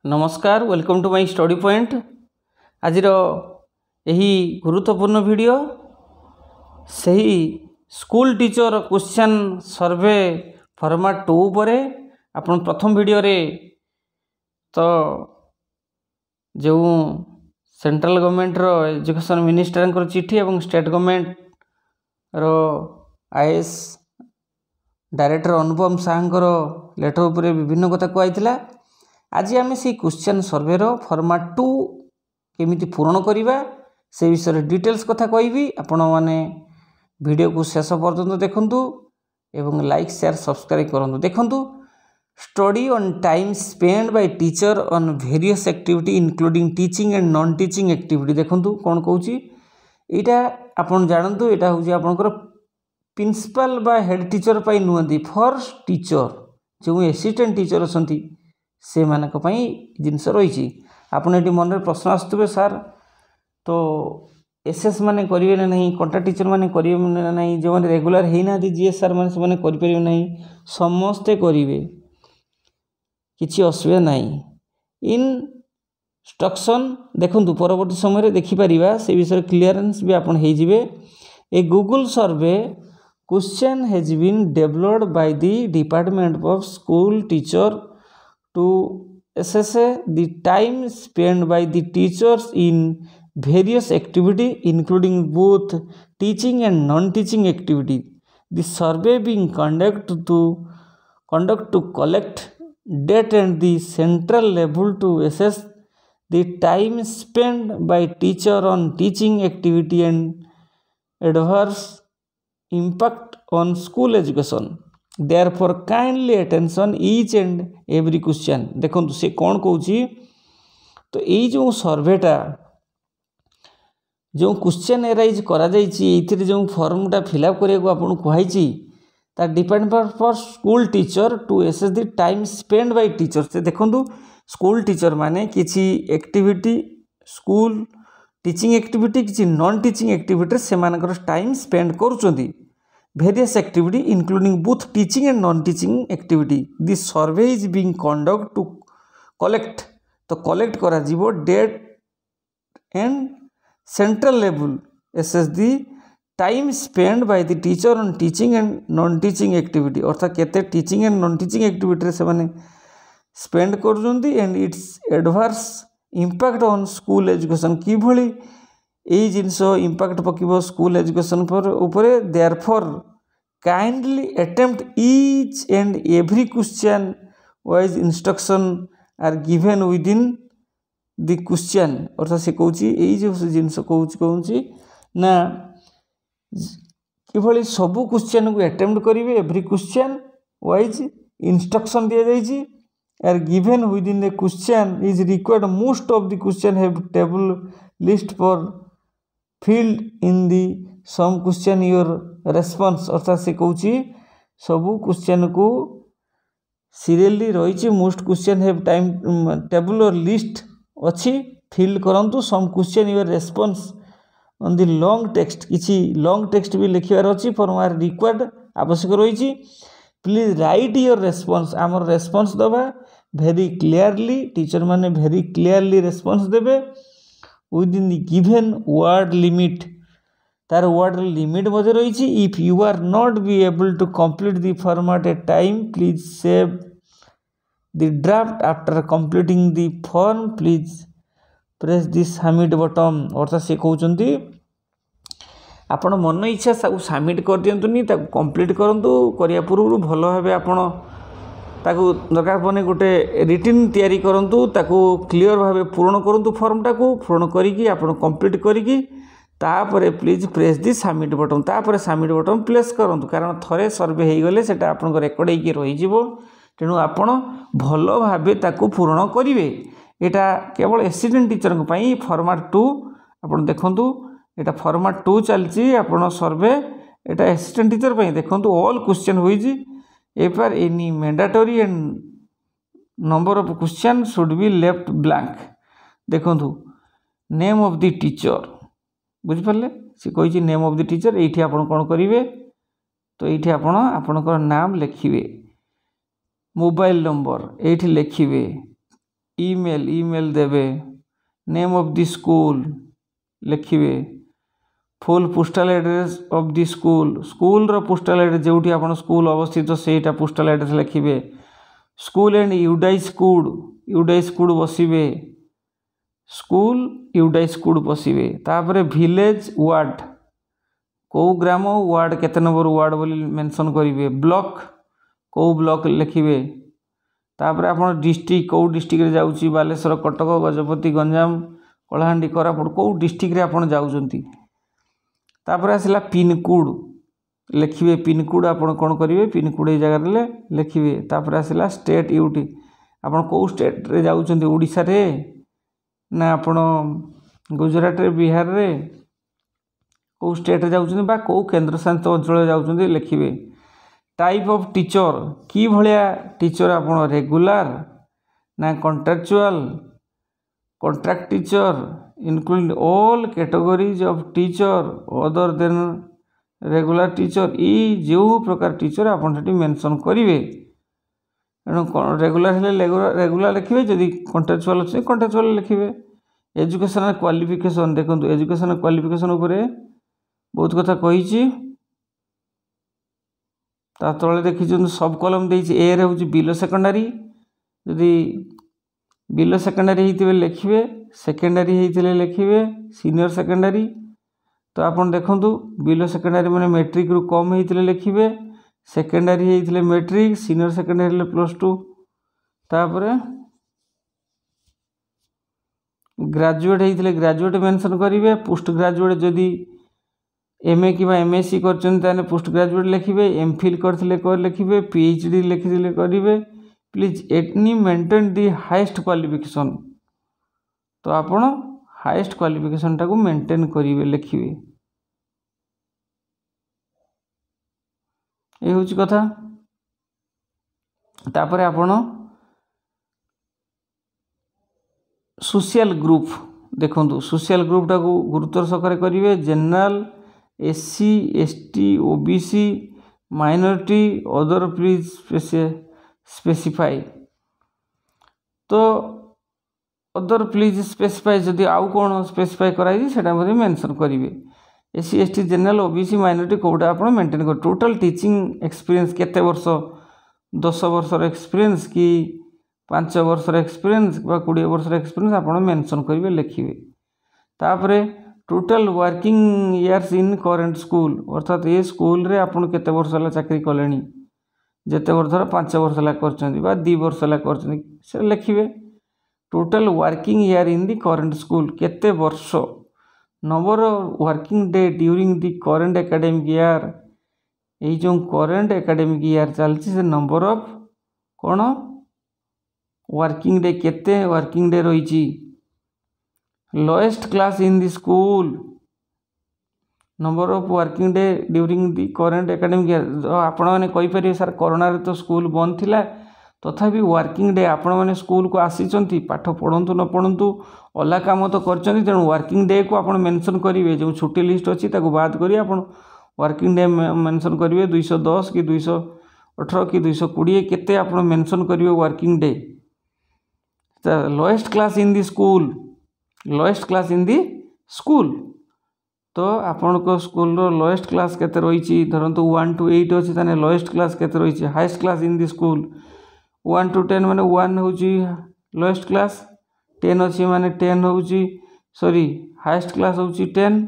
नमस्कार welcome to my study point. आज यही गुरुत्वपूर्ण वीडियो सही school teacher question survey format 2 उपरे आपण प्रथम वीडियो रे तो जो सेंट्रल गवर्नमेंट रो एजुकेशन मिनिस्टर को चिठी एवं स्टेट गवर्नमेंट रो आईएएस डायरेक्टर अनुपम साहंकर लेटर उपरे विभिन्न कथा कहला। आज आम से क्वेश्चन सर्वे फॉर्मेट 2 केमिति पूरण करिबा से विषय डिटेल्स कथा कहबी। आपण माने वीडियो को शेष पर्यंत देखंतु एवं लाइक शेयर सब्सक्राइब करंतु। देखंतु study on time spend by teacher on various activity including teaching and non teaching activity. देखंतु कोन कहूची एटा आपण जानंतु एटा होची आपनकर प्रिंसिपल बा हेड टीचर पाई नुहंती फॉर टीचर जो असिस्टेंट टीचर असंती से मानक पई जिनस रही। आपन एटी मन रे प्रश्न आस्तबे सर तो एसएस माने करिवे ना नहीं, कॉन्ट्रैक्ट टीचर माने करिवे ना नहीं, जो माने रेगुलर हेई ना जीएस सर माने से माने करि परिवे नहीं, समस्ते करिवे किछि असुविधा नहीं। इंस्ट्रक्शन देखंतु परवर्ती समय रे देखि परिबा से विषय क्लियरेंस भी आपन हेई जिवे। A Google survey question has been developed by the department of school teacher to assess the time spent by the teachers in various activity including both teaching and non-teaching activity. The survey being conducted to collect data and the central level to assess the time spent by teacher on teaching activity and adverse impact on school education. Therefore kindly attention each and every question। देखो से कौन कहूँ तो यही जो सर्वेटा जो question arise करा जो फॉर्मटा फिलअप करने को आपको कहुई depend for school teacher to assess the time spend by teacher. से देखो स्कूल टीचर माने किसी एक्टिविटी स्कूल टीचिंग एक्टिविटी किसी नॉन टीचिंग एक्टिविटी से मानकर टाइम स्पेंड करुँच various activity including both teaching and non-teaching activity. This survey is being conducted to collect करा जीवो date and central level assess the time spent by the teacher on teaching and non-teaching activity। अर्थात केते teaching and non-teaching activity से माने spend करुँच and its adverse impact on school education कि भली यही जिनस इम्पैक्ट पकिबो स्कूल एजुकेशन पर ऊपर। Therefore kindly attempt each and every question wise instruction are given within the question. अर्थात से कहूँ यही जो जिनस कहूँ ना कि सबू क्वेश्चन को अटेम्प्ट करेंगे एवरी क्वेश्चन वाइज इंस्ट्रक्शन दि जाइए are given within the question is required most of the question have table list for filled in the some question your response। अर्थात से कहूँ सबू क्वेश्चन को सीरियली रही most question have time table और list अच्छी fill करंतु some question your response on the long text किसी लॉन्ग टेक्स्ट भी लिखार अच्छी फॉर आर रिक्वायर्ड आवश्यक रही। प्लीज राइट योर रेस्पॉन्स आमर रेस्पॉन्स दबा वेरी क्लियरली टीचर माने वेरी क्लियरली रेस्पॉन्स देबे within the given word limit। तार word limit मजे रही। if you are not be able to complete the format at time please save the draft after completing the form please press the submit button। अर्थात से कहते आपण मन इच्छा सब सबमिट कर दिंतुनी कंप्लीट करूँ करने पूर्व भल भाव आपण ताकू दरकार पड़े गोटे रिटिन तैयारी करंतु ताकू क्लियर भाव पूर्ण करंतु फॉर्मटा को पूर्ण करिकी आपण कंप्लीट करिकी तापरे please press the submit button तापरे सबमिट बटन प्रेस करंतु कारण थरे सर्वे हो गले सेटा आपन रेकर्ड होइके रहि जिवो। तेणु आपण भल भाव ताकू पूर्ण करिवे। एटा केवल असिस्टेंट टीचर को पई फॉर्मेट 2 आपण देखंतु एटा फॉर्मेट 2 चलची आपण सर्वे एटा असिस्टेंट टीचर पई देखंतु ऑल क्वेश्चन होइजी एपर any mandatory and number of question should be left blank. देखो नेम ऑफ द टीचर बुझिपारे सी कही नेम ऑफ द टीचर ये आप कौन करेंगे तो ये आपणकर नाम लिखिए मोबाइल नंबर ये लिखिए ईमेल देवे नेम ऑफ द स्कूल लिखिए full postal address of the school रो पोस्टल एड्रेस जोठी आपण स्कूल अवस्थित सेटा पोस्टल एड्रेस लिखिए स्कूल एंड यूडाइस कोड बसिबे स्कूल यूडाइस कोड बसिबे तापर विलेज वार्ड कौ ग्राम वार्ड केते नंबर वार्ड बोली मेंशन करिवे ब्लॉक कौ ब्लॉक लिखिए तापर आपण डिस्ट्रिक्ट कौ डिस्ट्रिक्ट रे जाउची बालेश्वर कटक गजपति गंजाम कलाहांडी कोरापुट कौ डिस्ट्रिक्ट रे आपण जाउचंती तापर आसला पिन कोड लिखिए पिन कोड आपण कोन करिवे पिन कोड ए जगह लिखिए तापर आसला स्टेट यूटी आपण कौ स्टेट रे जाउचंती ओडिसा रे ना आपण गुजरात रे बिहार रे कौ स्टेट रे जाउचंती बा कौ केंद्र शासित अंचल जाउचंती लिखिए टाइप ऑफ टीचर की भलिया टीचर आपण रेगुलर ना contract teacher include all categories of teacher other than regular teacher ई जो प्रकार टीचर आपण सेठी मेंशन करिवे रेगुलर हेले रेगुलर लिखिए जदि कॉन्ट्रैक्चुअल अछि कॉन्ट्रैक्चुअल लिखिए एजुकेशनल क्वालिफिकेशन देखंतु एजुकेशनल क्वालिफिकेशन उपरे बहुत कथा कहिछि ता तले देखि सब कॉलम देछि ए रे होछि बिलो सेकेंडरी जदि बिलो सेकेंडरी हेतिबे लिखिए सेकेंडरी हेतिले लिखिए सीनियर सेकेंडरी तो आपण देखंतु बिलो सेकेंडरी माने मैट्रिक रु कम हेतिले लिखिए सेकेंडरी हेतिले मैट्रिक सीनियर सेकेंडरी ले +2 तापर ग्रेजुएट हेतिले ग्रेजुएट मेंशन करिवे पोस्ट ग्रेजुएट जदि एमए कि एमएससी कर पोस्ट ग्रेजुएट लिखिए एमफिल करथिले कर लिखिए पीएचडी लिखिले करिवे please any maintain the highest qualification तो आपण हाईएस्ट क्वालिफिकेशन टाको मेंटेन करिवे लिखिए ए होची कथा तापर आपण सोशल ग्रुप देखंतु सोशल ग्रुप टाको गुरुत्व सहकारे करिवे general SC ST OBC minority other please specify तो अदर प्लीज स्पेसिफाई जदि आउ कौन स्पेसिफाई कराई सेटा मध्ये मेंशन करिवे SC ST general OBC minority quota आपण मेंटेन कर टोटल टीचिंग एक्सपीरियंस केते वर्ष 10 वर्षर एक्सपीरियंस कि 5 वर्षर एक्सपीरियंस बा 20 वर्षर एक्सपीरियंस आपण मेंशन करिवे लिखिवे तापरे total working years in current school अर्थात ये स्कूल रे आपण केते वर्ष ला चाकरी कलेनी जेते वर्ष 5 वर्ष ला करचंदी बा 2 वर्ष ला करचंदी से लिखिवे total working year in the current school केते वर्ष number working day during the current academic year ए जो करेंट एकेडमिक ईयर चलची से नंबर ऑफ कोन वर्किंग डे केते वर्किंग डे रहिची lowest class in the school number of working day during the current academic year आपण माने कहि परिबे सर कोरोना रे तो स्कूल बंद थिला तथापि वर्किंग डे आपण माने स्कूल को आसीचंती पाठ पढंतु न पढंतु अला काम तो करचंती तेणु वर्किंग डे को आपण मेंशन करिवे जो छुट्टी लिस्ट अछि ताको बाद करी आपण वर्किंग डे मेंशन करिवे 210 कि 218 कि 220 केते आपण मेंशन करिवे working day lowest class in the school lowest class in the school तो आपण को स्कूल रो लोएस्ट क्लास केते रहिची धरंतु 1 to 8 अछि ताने लोएस्ट क्लास केते रहिची highest class in the school 1 to 10 माने 1 होची लोएस्ट क्लास 10 अछि माने 10 होची सॉरी हाईएस्ट क्लास होची 10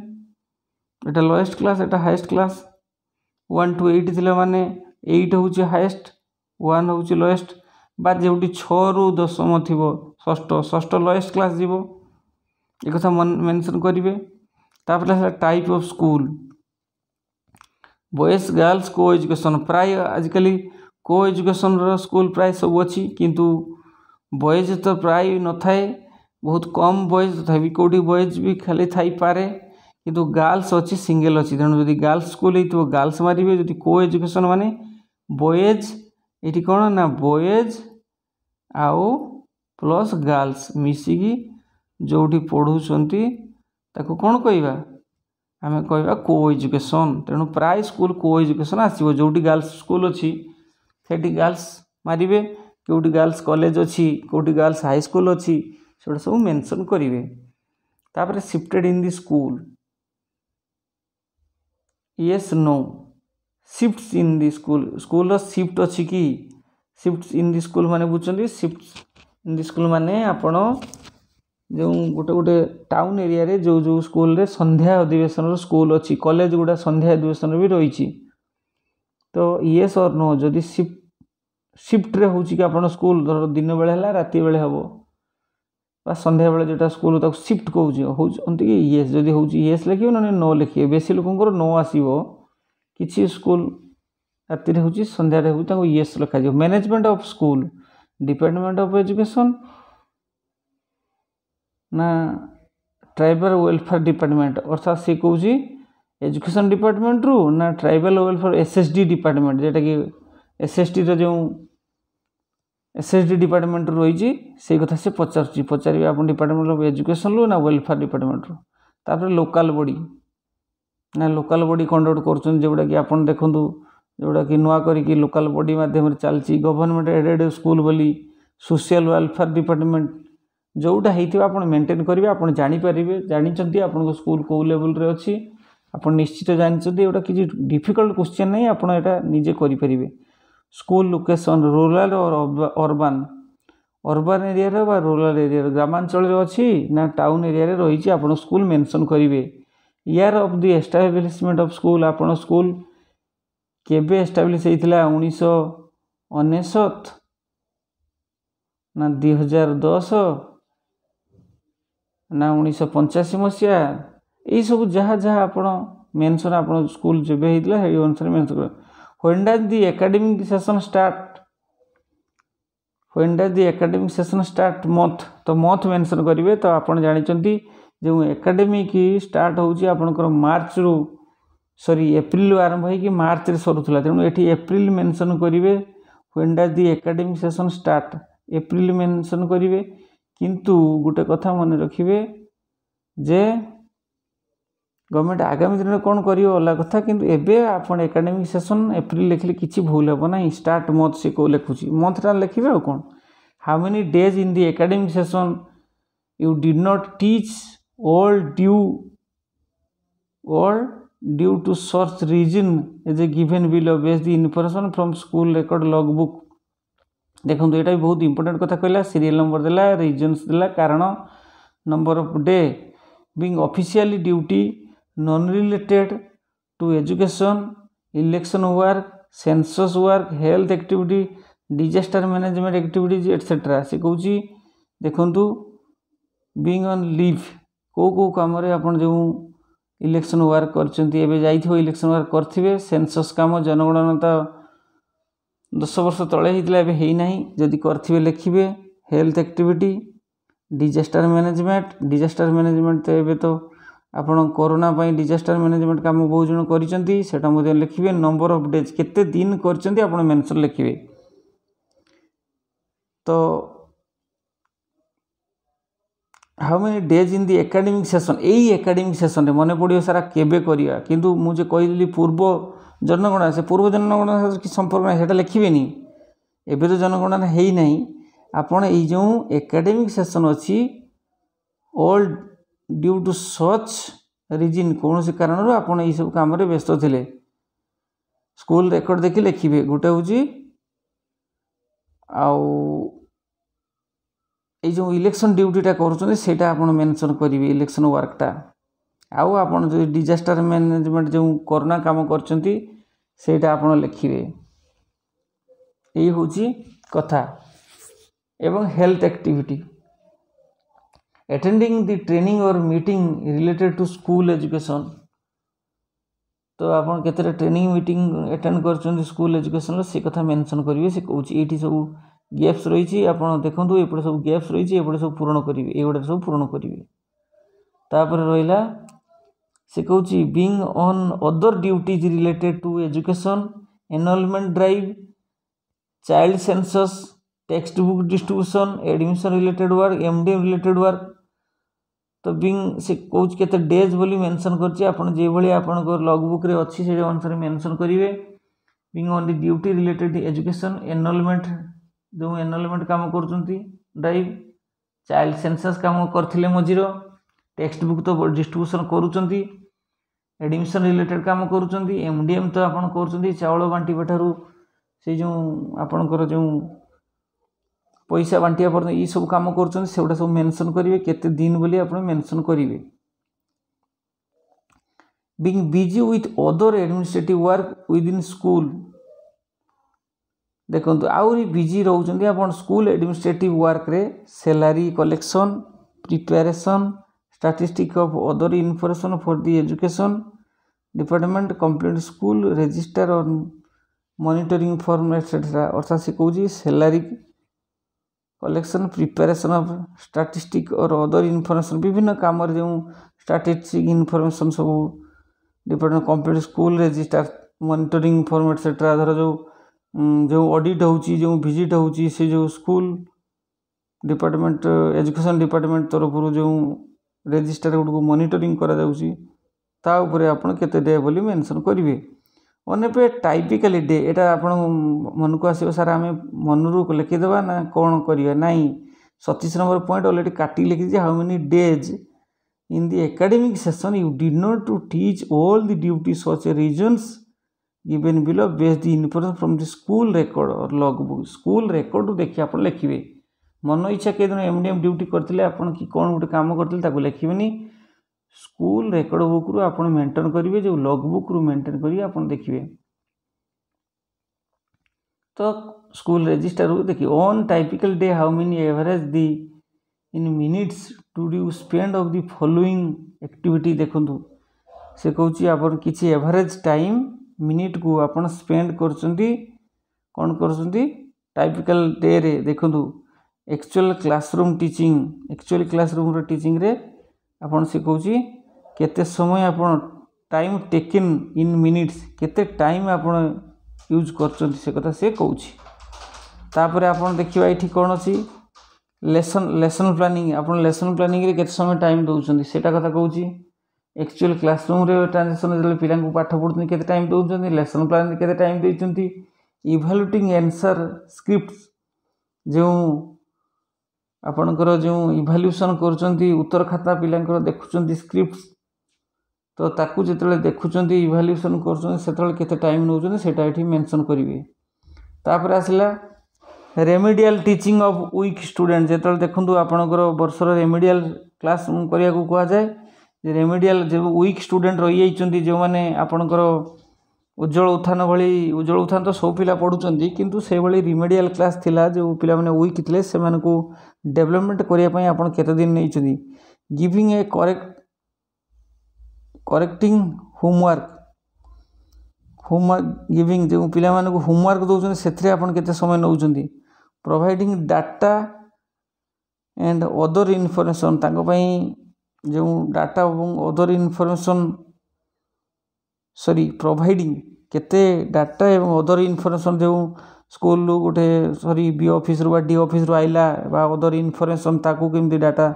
एटा lowest class Etah highest class 1 to 8 थिले माने 8 होची हाईएस्ट 1 होची लोएस्ट बा जेउटी 6 रु 10 थिबो षष्ठ लोएस्ट क्लास जीवो एक कथा मेंशन करिवे तापर type of school boys girls को एजुकेशन प्राय आजिकली को एजुकेशन रो स्कूल प्राय सब अच्छी किंतु बॉयज तो प्राय न थाए बहुत कम बॉयज तथापि कोठी बॉयज भी खाली थाई पारे किंतु गर्ल्स अच्छी सिंगल अच्छी तेणु जदि गर्ल्स स्कूल हो गर्ल्स मारे जदि को एजुकेशन माने बॉयज ये कौन ना बॉयज आउ प्लस गर्ल्स मिसिकी जोठी पढ़ुचंती ताको कौन कहवा आमे कहवा को एजुकेशन तेणु प्राय स्कूल को एजुकेशन आसो जोटी गर्ल्स स्कूल अच्छी सेठी गर्ल्स मारे कौटी गर्ल्स कॉलेज अच्छी कौटी गर्ल्स हाई स्कूल अच्छी से सब मेंशन करेंगे। तापर shifted in the school yes no shift in the school shift अच्छी कि शिफ्ट इन दी स्कूल माने बुझुଛନ୍ତି शिफ्ट इन दी स्कूल माने आपण जो गोटे गोटे टाउन एरिया रे जो जो स्कूल रे संध्या अधिवेशन स्कूल अच्छी कॉलेज गुड़ा संध्या अधिवेशन भी रही। तो येस और नो जदि शिफ्ट रे होची कि आपण स्कूल धर दिन बेले है राति बेले हम बा संध्या बेले जोटा स्कूल तक शिफ्ट कहते कि येस जदि होची येस लिखे ना नो लिखे बेसी लोक नो आसो किसी स्कूल राति होची संध्या हो येस लिखा जाए। Management of school department of education ना ट्राइबल वेलफेयर डिपार्टमेंट अर्थात सी कौच एजुकेशन डिपार्टमेंट रु ना ट्राइबल वेलफेयर एसएसडी डिपार्टमेंट जेटा कि एसएसटी जो एसएसडी डिपार्टमेंट रही से कथा से पचारे आप डिपार्टमेंट ऑफ एजुकेशन रु ना वेलफेयर डिपार्टमेंट रु। तापर लोकल बॉडी ना लोकल बॉडी कंडक्ट कर जोटा कि आप देखूँ जोटा कि नुआ करी लोकल बॉडी माध्यम चलती गवर्नमेंट एडेड स्कूल बोली सोशल वेलफेयर डिपार्टमेंट जोटा होता आप मेंटेन करेंगे आप जानीपारे जानते आपको स्कूल कौ लेवल रे अच्छी आप निश्चित जानते एटा किसी डिफिकल्ट क्वेश्चन नहीं आप निजे करें। स्कूल लोकेशन रूराल और अर्बान अर्बान एरिया बा रूराल एरिया ग्रामांचल अच्छी ना टाउन एरिया रही आप स्कूल मेंशन करेंगे। Year of the establishment of school आप स्कूल केबे एस्टाब्लिश होता 1999 ना 2010 ना 1985 मसीहा यही सब जहाँ जहाँ आप मेंशन आप स्कूल जब होता है अनुसार मेंशन कर। When does the academic session start when does the academic session start month तो मंथ मेंशन करेंगे। तो आप जानते जो एकेडमिक स्टार्ट होची आपनकर मार्च रु सॉरी एप्रिल आरंभ होगी मार्च रे सरुला तेणु ये एप्रिल मेंशन करेंगे। When does the academic session start April mention करेंगे। किंतु गोटे कथा मन रखिए जे गवर्नमेंट आगामी दिन में कौन कर अलग कथा किंतु एबे आप एकेडमिक सेशन एप्रिल लिखले किसी भूल हे ना स्टार्ट मंथ से कौ लिखुची मंथ टा लिखे और कौन how many days in the academic session you did not teach all due to सर्च reason as a given below based the information from school record log book. देखो ये भी बहुत इंपोर्टेंट कथा कहला सीरियल नंबर देला रीजन्स देला कारण number of day being officially duty non related to education election work census work health activity disaster management activities etcetera से कौन देखु बीइंग ऑन लीव कौ कम आप जो इलेक्शन वर्क कर इलेक्शन वर्क करेंगे सेंसस काम जनगणना 10 वर्ष तले होता है जदि करेंगे लिखे हेल्थ एक्टिविटी डिजास्टर मैनेजमेंट तो ये तो आप कोरोना डिजास्टर मैनेजमेंट काम बहुत जन कर लिखे नंबर ऑफ डेज केते दिन कर मेंशन लिखे। तो how many days in the academic session यही एकेडमिक सेशन मन पड़ो सारा केबे करिया किंतु मुझे कहली पूर्व जनगणना से पूर्व जनगणना कि संपर्क ना लिखे एबे तो जनगणना है ही नहीं आपण जो एकेडमिक सेशन अच्छी all due to such reason कौन से कारण आपण ये सब काम व्यस्त थे स्कूल रेकर्ड देखी लिखे गोटे हूँ ये जो इलेक्शन ड्यूटीटा करा आप मेंशन करेंगे इलेक्शन वर्कटा आउ आप जो डिजास्टर मैनेजमेंट जो कोरोना काम करटा आप लिखे यही हूँ कथा। एवं health activity attending the training और meeting related to school education तो आप केते ट्रेनिंग मीटिंग अटेंड कर स्कूल एजुकेशन से कथा मेंशन करेंगे से कौन ये सब गैप्स रही आप देखो ये सब गैप्स रही ये सब पूरण करेंगे ये सब पूरण करेंगे। तापर रहा से कौन being on other duties related to education enrollment drive child census text book distribution admission related work MDM related work तो बीइंग से कौन केते डेज बोली मेंशन करछि आपण जे भली आपण लॉग बुक रे अछि से अनुसार मेंशन करिवे being on the duty related education enrolment जो एनरोलमेंट काम करछंती ड्राइव चाइल्ड सेंसस काम करथिले मझिर टेक्स्ट बुक तो डिस्ट्रीब्यूशन करूछंती एडमिशन रिलेटेड काम करूछंती एमडीएम तो आपण करूछंती चावल बांटी बेठारू से जो आपणकर जो पैसा बांटिया पर ये सब काम करूछंती सेउडा सब मेंशन करिवे केते दिन बोली आपण मेंशन करिवे being busy with other administrative work within school देखो आउरी बिजी रोचंती आपण स्कूल एडमिनिस्ट्रेटिव वर्क रे salary collection preparation statistic of other information for the education department complete school register और मॉनिटरिंग फॉर्म एटसेट्रा अर्थात से कहूँ salary collection preparation of statistic और other information विभिन्न काम जो स्टैटिस्टिक इन्फॉर्मेशन सब department complete school register monitoring form etcetera धर जो ऑडिट होची जो विजिट होची से जो स्कूल डिपार्टमेंट एजुकेशन डिपार्टमेंट तरफ जो रजिस्टर गुड को मॉनिटरिंग करा जाउची ता ऊपर आपण केते डे बोली मेंशन करिवे ओने पे टाइपिकली डे एटा आपण मन को आसीबो सारा हमें मनरू को लिखि देबा ना कोन करिया नाही 37 नंबर पॉइंट ऑलरेडी काटी लिखि जे how many days in the academic session you did not to teach all the duties such reasons given below based the information from the school record or logbook school record देखि आपण लिखिबे मन इच्छा के दिन MDM duty करथिले आपण की कोन गुटे काम करथिले ताको लिखिबेनी स्कूल रेकर्ड बुक रु आपण मेंटेन करिवे जो लॉगबुक रु मेंटेन करी आपण देखिबे तो स्कूल रजिस्टर रु देखि on typical day how many average the in minutes to do spend of the following activity देखंतु से कहूची आपण किछि एवरेज टाइम मिनिट को आपण स्पेंड करछंती कोन करछंती टाइपिकल डे रे देखंतु actual classroom teaching actually classroom रे टीचिंग रे आपण से कहूची केते समय आपण टाइम टेकन इन मिनिट्स केते टाइम आपण यूज करछंती से कथा से कहूची तापर आपण देखिबा एठी कोन अछि लेसन प्लानिंग आपण लेसन प्लानिंग रे केते समय टाइम दोउछंती सेटा कथा कहूची एक्चुअल क्लासरूम रे ट्रांजेक्शन जो पिला पाठ पढ़ुते केते टाइम दौरान लेसन प्लान केते टाइम देइचंती इवैल्यूएटिंग आंसर स्क्रिप्ट्स जो आपणकर जो इवैल्यूएशन करचंती उत्तर खाता पिलांकर देखुचंती स्क्रिप्ट्स तो ताकू जेतले देखुचंती इवैल्यूएशन करचंती सेतले केते टाइम नउचंती सेटा एठी मेंशन करिवे तापर आसला remedial teaching of weak student जेतले देखंतु आपणकर वर्षर रेमेडियल क्लास करिया को कहा जाय रेमेडियल जो वीक स्टूडेंट रही जाइए जो मैंने आपणकर उज्जवल उत्थान भली उज्जवल उत्थान तो सब पिला पढ़ुंट किंतु से भाई रिमेडियल क्लास थिला जो पिला माने वीक थे से डेवलपमेंट करने आप केते दिन नहीं giving a correcting homework giving जो पिला माने को होमवर्क दौरान से आप केते समय नौ providing data and other information जो डाटा और अदर इनफॉरमेशन सॉरी प्रोवाइडिंग केते डाटा एवं अदर इनफॉरमेशन जो स्कूल गोटे सॉरी बी ऑफिस रो डी ऑफिस रो आइला बा अदर इनफॉरमेशन ताकू केमती डाटा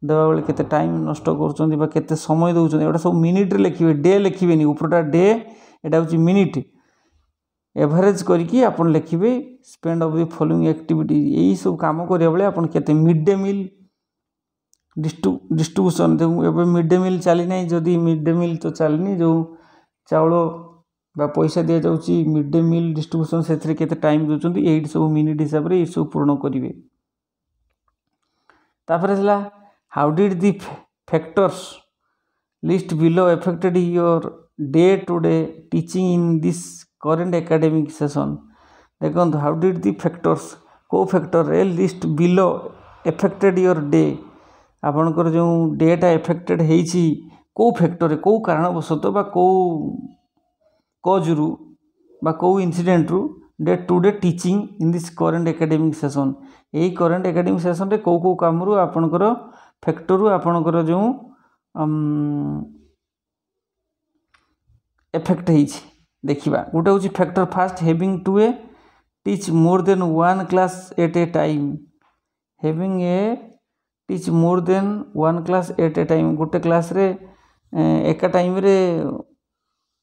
देवा बेले केते टाइम नष्ट करछन्ती बा केते समय दउछन्ती एटा सब मिनिट रे लिखिबे डे लिखिबेनी ऊपरटा डे एटा होची मिनिट एवरेज करके आपण लिखिबे spend of the following activity एई सब काम करिया बेले आपण केते मिड डे मील डिस्ट्रीब्यूशन जो मिड डे मील चली ना जदि मिड डे मील तो चलनी जो चाउल बा पैसा दि जाऊँगी मिड डे मील डिस्ट्रीब्यूशन से केते टाइम दौरान ये सब मिनिट हिसाब से ये सब पूर्ण करेंगे तापर how did the factors list below affected your day to day teaching in this current academic session देखो हाउ डिड दी फैक्टर्स को फैक्टर रे list below affected your day आपणकर जो डेटा एफेक्टेड होती कौ फैक्टर कौ कारणवशत बा कौ कजरू बा कौ इनसीडेंट रु day to day teaching in this current academic session यही करेंट एकेडमिक सेशन रे कौ कौ काम रु आपणकर फैक्टर रु आपणकर जो एफेक्ट होती देखा गोटे हूँ factor fast having to a teach more than one class at a time having a teach more than one class at a time गोटे क्लास रे एका टाइम रे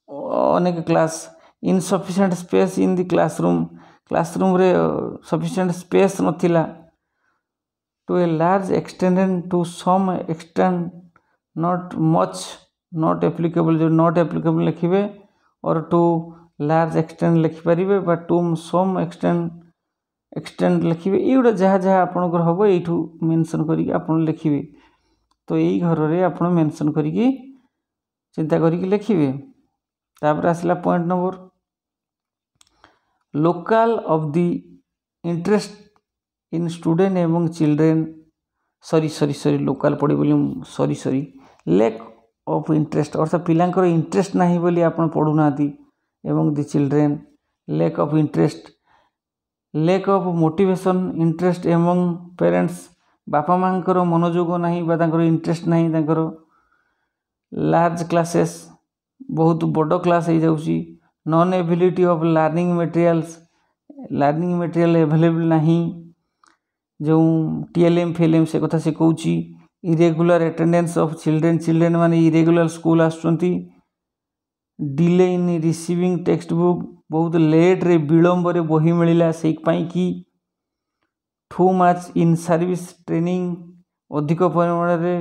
अनेक class insufficient space in the classroom classroom रे sufficient space नथिला to a large extent and to some extent not much not applicable जो not applicable लिखिबे और टू लार्ज एक्सटेंट लिखिपारे बा टू सम एक्सटेंट लिखिबे एगुड़ा जहाँ जहाँ आपंकर हम यू मेंशन करी आपन लिखिबे तो यही घर रे आपन मेंशन करी चिंता करी लिखिबे। तापर आसला point number local of the interest in student एवं चिल्ड्रेन सॉरी लोकल पड़े बोली सॉरी लैक ऑफ इंटरेस्ट अर्थात पिलांकर इंटरेस्ट नहीं बोली आपन पढ़ुना एवं the children lack of interest lack of motivation interest एवं पेरेंट्स बापा मांकर मनोयोग नहीं इंटरेस्ट नहीं लार्ज क्लासेस बहुत बड़ क्लास हो जाउची non ability of learning material available नहीं जो टीएलएम फेलएम से कथा से कहूँ इरेगुलर अटेंडेंस ऑफ चिल्ड्रेन माने इरेगुलर स्कूल आसुचंती delay in receiving text book बहुत लेट रे विलंब रे बही मिलला से कि too much in service training अधिक परिमाण रे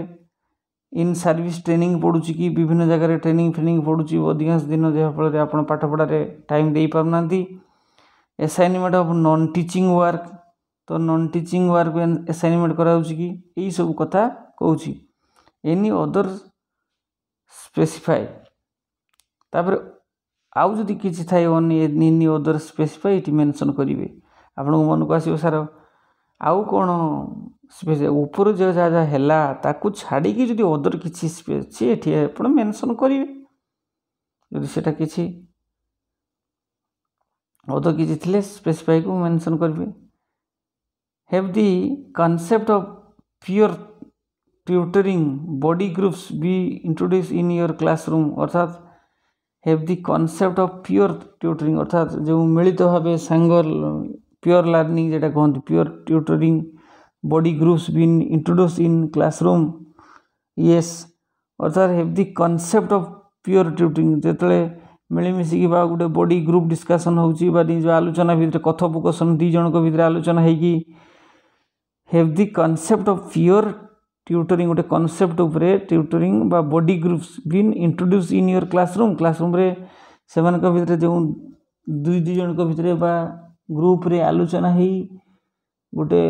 इन सर्विस ट्रेनिंग पड़ुची कि विभिन्न जगह ट्रेनिंग पड़ुची अधिकांश दिन जहाँफल आप पाठ पढ़ारे टाइम दे पारना assignment of non teaching work तो नॉन टीचिंग वर्क असाइनमेंट कराउची कि यही सब कथा कहूँ एनी अदर स्पेसिफाई तापर आउ जदि किसी थाए एनी अदर स्पेसिफाई ये मेंशन करेंगे आपण मन को आसो सार आउ कौन ऊपर जो जहाँ जहाँ है ताकू छाड़ी जदि अदर किसी स्पेस ये आप मेंशन करेंगे जदि सेटा किसी अदर किसी थे स्पेसिफाई को मेंशन करेंगे have the concept of pure tutoring body groups be introduce in your classroom अर्थात have the concept of pure tutoring अर्थात जो मिलित भाव सांग प्योर लर्निंग जेटा कहते pure tutoring body groups be introduce in classroom yes अर्थात have the concept of pure tutoring जिते मिलमिशिकी बा गोटे बॉडी ग्रुप डिस्कसन हो निज आलोचना भितर कथोपकथन दी जन भितर आलोचना होगी have the concept of pure tutoring गोटे कॉन्सेप्ट उपरे ट्यूटरिंग बा buddy groups been introduce in your classroom रे सेमान भितर जो दुई दुई जन भितर बा ग्रुप रे आलोचना ही गोटे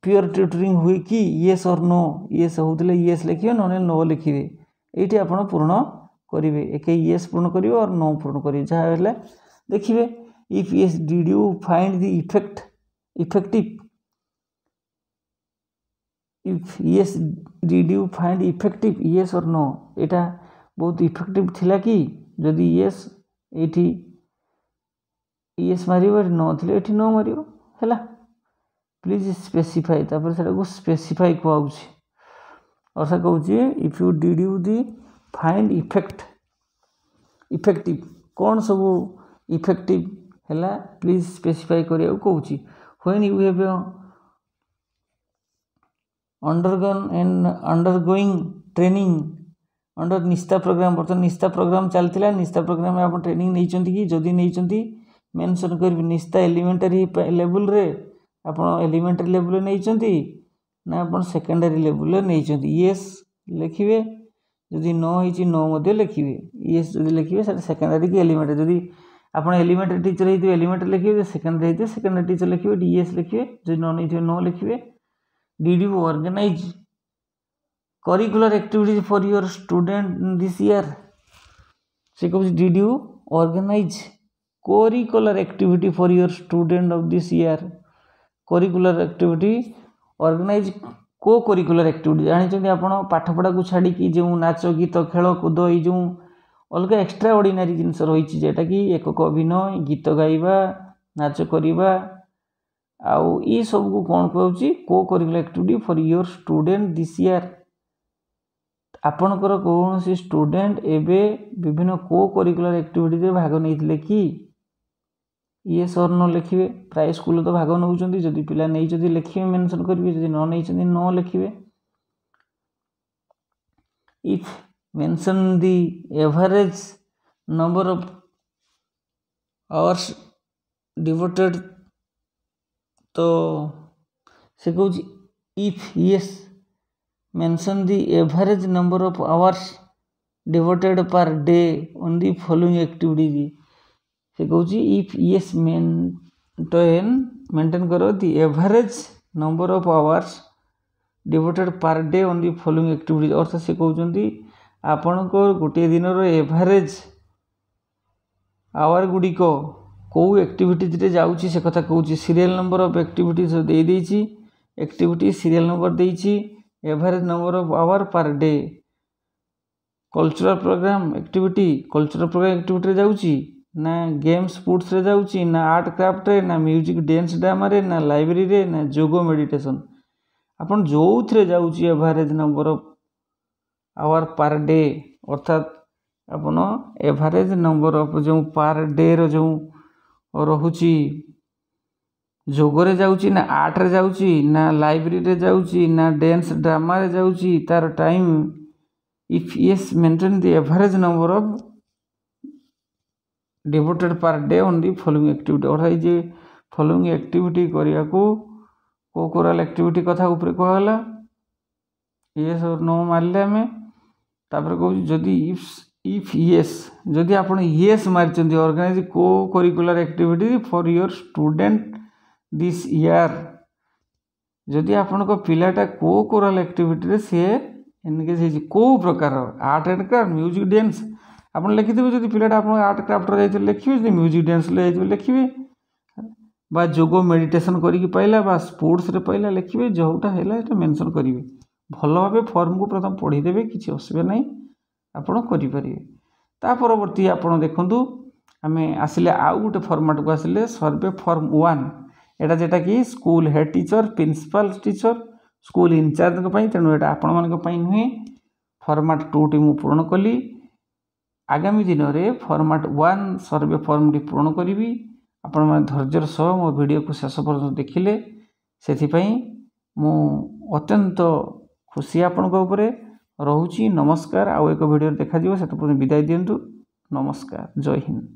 प्योर ट्यूटरिंग हुए कि येस और नो येस होते येस लिखे ना नो लिखे ये आप पूर्ण करेंगे एक येस पूर्ण करेंगे और नो पूर्ण करेंगे जहाँ देखिए if yes did you find the effective if yes did you find effective yes और नो यहाँ बहुत इफेक्टिव थिला कि जदि येस ये येस मार नो थे ये नो मार है प्लीज स्पेसिफाई तापर से स्पेसिफाई कहूँ और से कहूँ if you did you the find effective कौन सब इफेक्टिव है प्लीज स्पेसिफाई करिया कहूँ when you have undergoing training under Nishtha program बर्तमान निस्ता प्रोग्राम चलता निस्ता प्रोग्राम में आप ट्रेनिंग नहीं कि जदि नहीं मेंशन कर निस्ता एलिमेंटरी लेवल रे आप एलिमेंटरी लेवल नहीं ना आप सेकेंडरी लेवल नहीं येस लिखिए जदि नो हो नो लिखिए येस जदि लिखिए सेकेंडरी की एलिमेंटरी जदि आप एलिमेंटरी टीचर होते एलिमेंटरी लिखिए सेकेंडरी होते सेकेंडरी टीचर लिखिए येस लिखिए जदि नो नहीं नो लिखिए did you organise curricular activities for your student this year से कह did you organise curricular activity for your student of this year curricular activity organise को करिकुलर एक्टिविटी जानी आप पाठ पढ़ा को छाड़ी जो नाच गीत खेल कूद ये जो अलग एक्सट्रा ऑर्डिनरी जिनस रही जेटा कि एकक अभिनय गीत गाइबा नाच करवा आउ ये सब को कौन कहूँ को curricular activity for your student this year आपणकर कौन सी स्टूडेंट एवं विभिन्न को करिकुलर एक्टिविटी भाग नहीं कि येस और नो लिखिए प्राय स्कूल तो भाग नौ जदि पिला नहीं लिखिए मेंशन करेंगे जदि न नहीं नो लिखिए if mention the average number of hours devoted तो से कहूँ if yes mention the average number of hours devoted per day on the following activities से कहूँ इफ यस मेंटेन करो the average number of hours devoted per day on the following activities अर्थात से कहते आपण को गोटे दिन एवरेज आवर गुड़िक कौ एक्टिविटीज रे जाऊँगी से कथा कहूँ सीरियल नंबर ऑफ एक्टिविटीज दे देइछि एक्टिविटी सीरियल नंबर देइछि average number of hour per day cultural program activity रे जाऊँगी ना गेम स्पोर्ट्स रे जाऊँगी ना आर्ट क्राफ्ट रे ना म्यूजिक डांस ड्रामा रे ना लाइब्रेरी रे ना जोग मेडिटेशन आपन जो थे जाऊँगी average number of hour per day अर्थात आपन एवरेज नंबर ऑफ जो पर डे रो जो रहुची जोगरे जाऊँगी ना आर्ट रे जाऊँगी ना लाइब्रेरी रे जाऊँगी ना डांस ड्रामा रे जाऊँगी तार time if yes maintain the average number of devoted per day on the following activity अर्थात ये फॉलोइंग एक्टिविटी करिया को कोराल एक्टिविटी कथा ऊपर कहला ये सब नो मारले हमें तापर कहूँ जदि इफ येस जदि आपण येस मारिचंती ऑर्गेनाइज को curricular activity for your student this year जदि आपण को पिलाटा को कोराल एक्टिविटी रे से एनगेज हे को प्रकार art and craft music dance आपण लिखिथिबे जदि पिलाटा आपण आर्ट क्राफ्ट रे जाइते लिखिबे जदि म्यूजिक डांस ले जाइते लिखिबे बा जोग मेडिटेशन करिकी पाइला बा स्पोर्ट्स रे पाइला लिखिबे जोटा हैला एटा मेंशन करिवे भल भाबे फॉर्म को प्रथम पढ़ी देबे किछि असुविधा नहीं आपण करि परिबे ता परवर्ती आपण देखंतु आमे आसिले आउ गुटे फॉर्मेट को आसिले सर्वे फॉर्म 1 एटा जेटा कि school head teacher principal teacher school in-charge को पई तेनु एटा आपण मान को पई नहे फॉर्मेट 2 टी मु पूर्ण कली आगामी दिन रे फॉर्मेट 1 सर्वे फॉर्म टी पूर्ण करिवि आपण मान धैर्यर सह मो वीडियो को शेष पर्यंत देखिले सेथि पई मु अत्यंत खुशी आपण को ऊपर रहुची नमस्कार आउ एक वीडियो देखा जिवो सेत विदाय दियंतु नमस्कार जय हिंद।